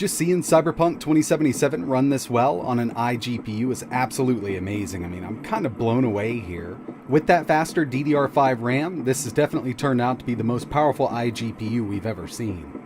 Just seeing Cyberpunk 2077 run this well on an iGPU is absolutely amazing. I mean, I'm kind of blown away here. With that faster DDR5 RAM, this has definitely turned out to be the most powerful iGPU we've ever seen.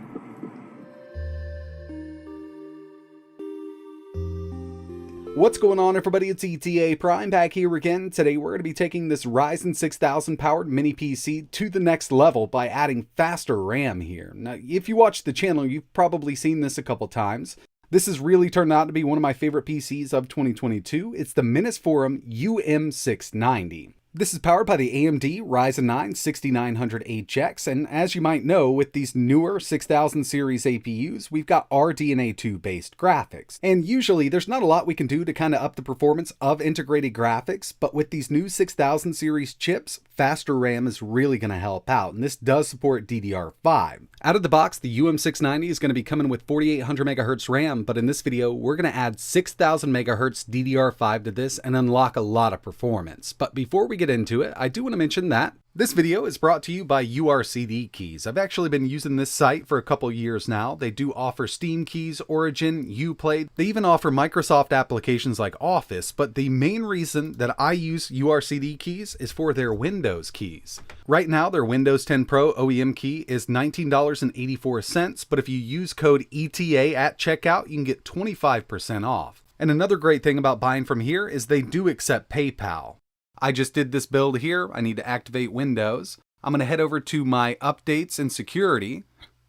What's going on, everybody? It's ETAPRIME back here again. Today we're going to be taking this Ryzen 6000 powered mini PC to the next level by adding faster RAM here. Now, if you watch the channel, you've probably seen this a couple times. This has really turned out to be one of my favorite PCs of 2022. It's the MINISFORUM UM690. This is powered by the AMD Ryzen 9 6900HX, and as you might know, with these newer 6000 series APUs, we've got RDNA 2 based graphics. And usually there's not a lot we can do to kind of up the performance of integrated graphics, but with these new 6000 series chips, faster RAM is really going to help out, and this does support DDR5. Out of the box, the UM690 is going to be coming with 4800 MHz RAM, but in this video, we're going to add 6000 MHz DDR5 to this and unlock a lot of performance. But before we get into it, I do want to mention that this video is brought to you by URCD keys. I've actually been using this site for a couple years now. They do offer Steam keys, Origin, Uplay. They even offer Microsoft applications like Office, but the main reason that I use URCD keys is for their Windows keys. Right now, their Windows 10 Pro OEM key is $19.84, but if you use code ETA at checkout, you can get 25% off. And another great thing about buying from here is they do accept PayPal. I just did this build here. I need to activate Windows. I'm going to head over to my updates and security.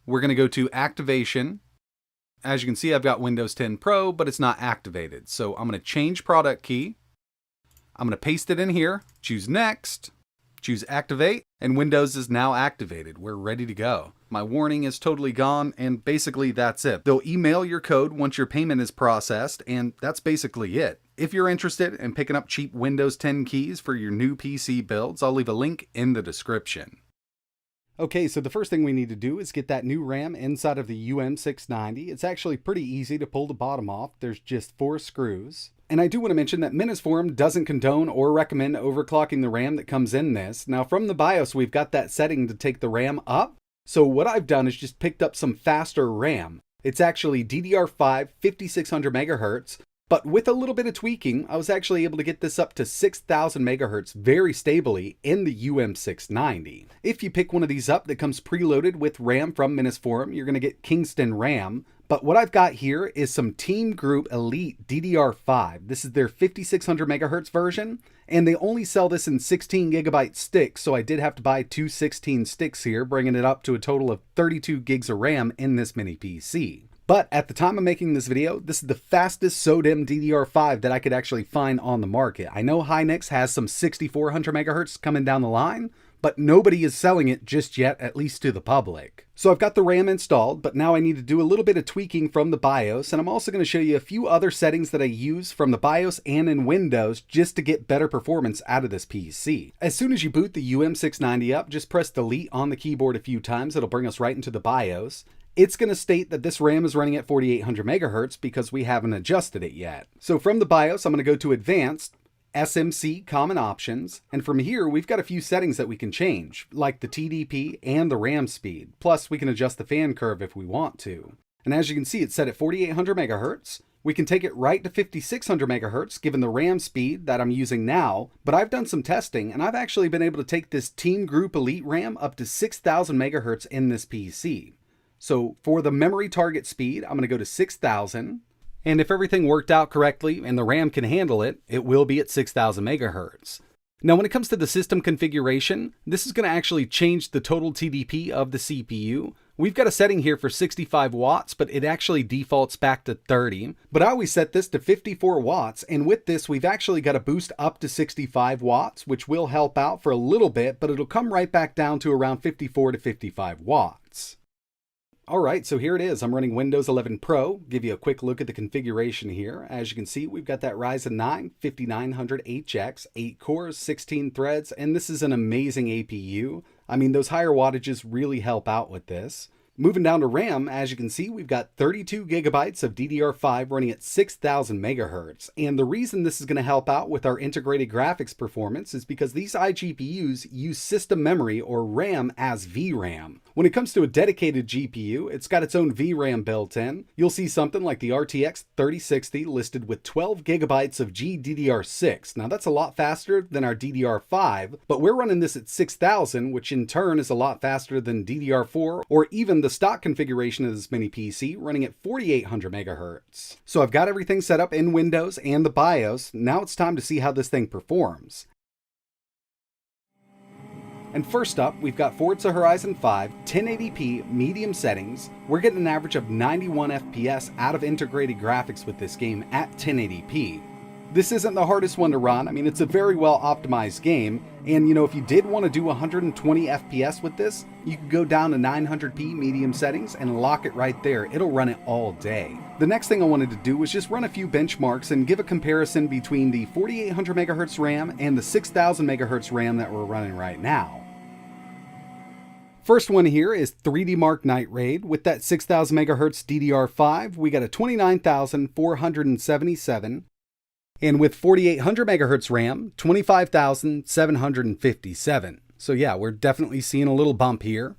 We're going to go to activation. As you can see, I've got Windows 10 Pro, but it's not activated. So I'm going to change product key. I'm going to paste it in here, choose next, choose activate, and Windows is now activated. We're ready to go. My warning is totally gone, and basically that's it. They'll email your code once your payment is processed, and that's basically it. If you're interested in picking up cheap Windows 10 keys for your new PC builds, I'll leave a link in the description. Okay, so the first thing we need to do is get that new RAM inside of the UM690. It's actually pretty easy to pull the bottom off. There's just 4 screws. And I do want to mention that MINISFORUM doesn't condone or recommend overclocking the RAM that comes in this. Now from the BIOS, we've got that setting to take the RAM up. So what I've done is just picked up some faster RAM. It's actually DDR5 5600 MHz. But with a little bit of tweaking, I was actually able to get this up to 6000 MHz very stably in the UM690. If you pick one of these up that comes preloaded with RAM from MINISFORUM, you're going to get Kingston RAM. But what I've got here is some Team Group Elite DDR5. This is their 5600 MHz version, and they only sell this in 16 gigabyte sticks, so I did have to buy 2 16 sticks here, bringing it up to a total of 32 gigs of RAM in this mini PC. But at the time of making this video, this is the fastest SODIMM DDR5 that I could actually find on the market. I know Hynix has some 6400 MHz coming down the line, but nobody is selling it just yet, at least to the public. So I've got the RAM installed, but now I need to do a little bit of tweaking from the BIOS, and I'm also going to show you a few other settings that I use from the BIOS and in Windows just to get better performance out of this PC. As soon as you boot the UM690 up, just press delete on the keyboard a few times. It'll bring us right into the BIOS. It's going to state that this RAM is running at 4800 MHz because we haven't adjusted it yet. So from the BIOS, I'm going to go to Advanced, SMC Common Options, and from here we've got a few settings that we can change, like the TDP and the RAM speed. Plus we can adjust the fan curve if we want to. And as you can see, it's set at 4800 MHz. We can take it right to 5600 MHz given the RAM speed that I'm using now, but I've done some testing and I've actually been able to take this Team Group Elite RAM up to 6000 MHz in this PC. So for the memory target speed, I'm going to go to 6000. And if everything worked out correctly and the RAM can handle it, it will be at 6000 MHz. Now when it comes to the system configuration, this is going to actually change the total TDP of the CPU. We've got a setting here for 65 watts, but it actually defaults back to 30. But I always set this to 54 watts, and with this, we've actually got a boost up to 65 watts, which will help out for a little bit, but it'll come right back down to around 54 to 55 watts. Alright, so here it is. I'm running Windows 11 Pro. Give you a quick look at the configuration here. As you can see, we've got that Ryzen 9 5900HX, 8 cores, 16 threads, and this is an amazing APU. I mean, those higher wattages really help out with this. Moving down to RAM, as you can see, we've got 32 gigabytes of DDR5 running at 6000 megahertz. And the reason this is going to help out with our integrated graphics performance is because these iGPUs use system memory or RAM as VRAM. When it comes to a dedicated GPU, it's got its own VRAM built in. You'll see something like the RTX 3060 listed with 12 gigabytes of GDDR6. Now that's a lot faster than our DDR5, but we're running this at 6000, which in turn is a lot faster than DDR4 or even the stock configuration of this mini PC running at 4800 megahertz. So I've got everything set up in Windows and the BIOS. Now it's time to see how this thing performs. And first up, we've got Forza Horizon 5, 1080p, medium settings. We're getting an average of 91 FPS out of integrated graphics with this game at 1080p. This isn't the hardest one to run. I mean, it's a very well optimized game. And if you did want to do 120 FPS with this, you could go down to 900p medium settings and lock it right there. It'll run it all day. The next thing I wanted to do was just run a few benchmarks and give a comparison between the 4800 MHz RAM and the 6000 MHz RAM that we're running right now. First one here is 3D Mark Night Raid. With that 6000 MHz DDR5, we got a 29,477. And with 4800 MHz RAM, 25,757. So yeah, we're definitely seeing a little bump here.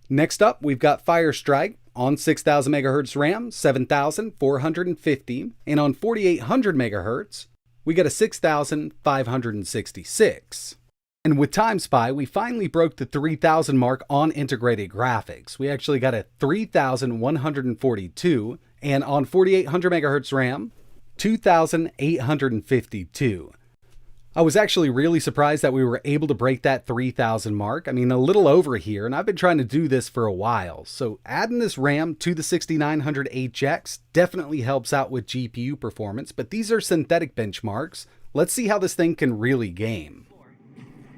Next up, we've got Fire Strike on 6000 MHz RAM, 7,450. And on 4800 MHz, we got a 6,566. And with Time Spy, we finally broke the 3,000 mark on integrated graphics. We actually got a 3,142. And on 4800 MHz RAM, 2,852. I was actually really surprised that we were able to break that 3,000 mark. I mean, a little over here, and I've been trying to do this for a while. So adding this RAM to the 6900HX definitely helps out with GPU performance, but these are synthetic benchmarks. Let's see how this thing can really game.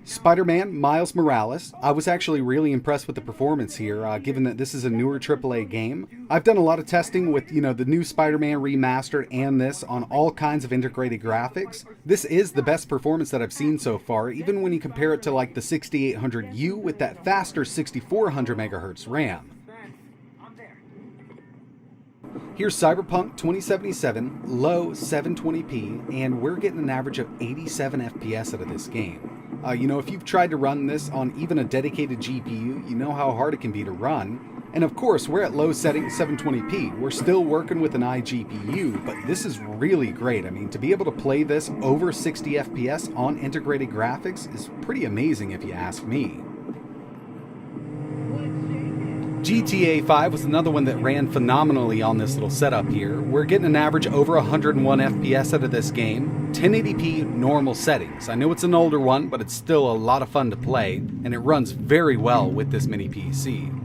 Spiderman Miles Morales. I was actually really impressed with the performance here, given that this is a newer AAA game. I've done a lot of testing with, the new Spider-Man remastered and this on all kinds of integrated graphics. This is the best performance that I've seen so far, even when you compare it to like the 6800U with that faster 6400 MHz RAM. Here's Cyberpunk 2077, low 720p, and we're getting an average of 87 FPS out of this game. If you've tried to run this on even a dedicated GPU, you know how hard it can be to run. And of course, we're at low settings 720p. We're still working with an iGPU, but this is really great. I mean, to be able to play this over 60 FPS on integrated graphics is pretty amazing if you ask me. GTA 5 was another one that ran phenomenally on this little setup here. We're getting an average over 101 FPS out of this game, 1080p normal settings. I know it's an older one, but it's still a lot of fun to play, and it runs very well with this mini PC.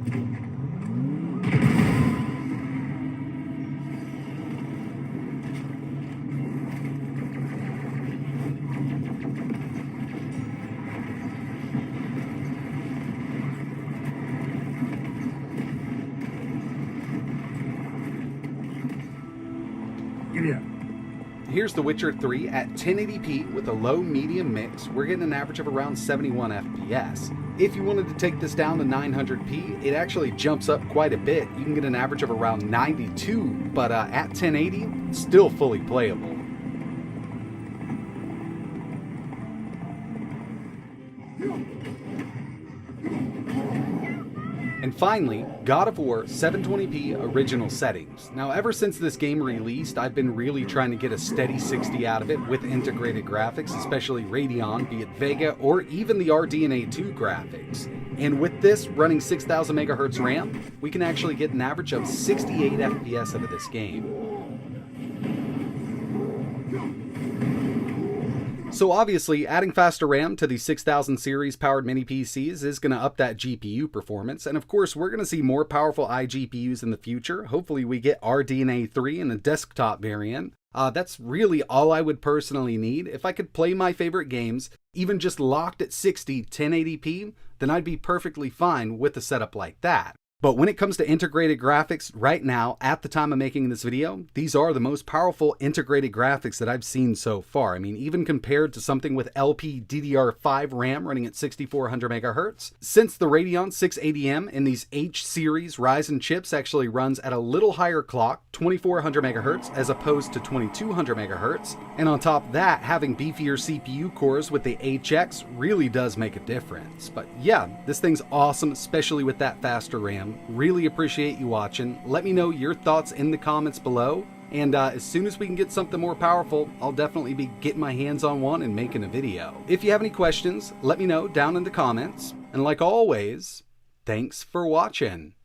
Here's The Witcher 3 at 1080p with a low-medium mix. We're getting an average of around 71 FPS. If you wanted to take this down to 900p, it actually jumps up quite a bit. You can get an average of around 92, but at 1080, still fully playable. And finally, God of War 720p original settings. Now, ever since this game released, I've been really trying to get a steady 60 out of it with integrated graphics, especially Radeon, be it Vega, or even the RDNA 2 graphics. And with this running 6000 MHz RAM, we can actually get an average of 68 FPS out of this game. So obviously, adding faster RAM to the 6000 series powered mini PCs is going to up that GPU performance, and of course we're going to see more powerful iGPUs in the future. Hopefully we get RDNA 3 in a desktop variant. That's really all I would personally need. If I could play my favorite games, even just locked at 60 1080p, then I'd be perfectly fine with a setup like that. But when it comes to integrated graphics, right now, at the time of making this video, these are the most powerful integrated graphics that I've seen so far. I mean, even compared to something with LPDDR5 RAM running at 6400 megahertz, since the Radeon 680M in these H-series Ryzen chips actually runs at a little higher clock, 2400 megahertz, as opposed to 2200 megahertz, and on top of that, having beefier CPU cores with the HX really does make a difference. But yeah, this thing's awesome, especially with that faster RAM. Really appreciate you watching. Let me know your thoughts in the comments below, and as soon as we can get something more powerful, I'll definitely be getting my hands on one and making a video. If you have any questions, let me know down in the comments, and like always, thanks for watching.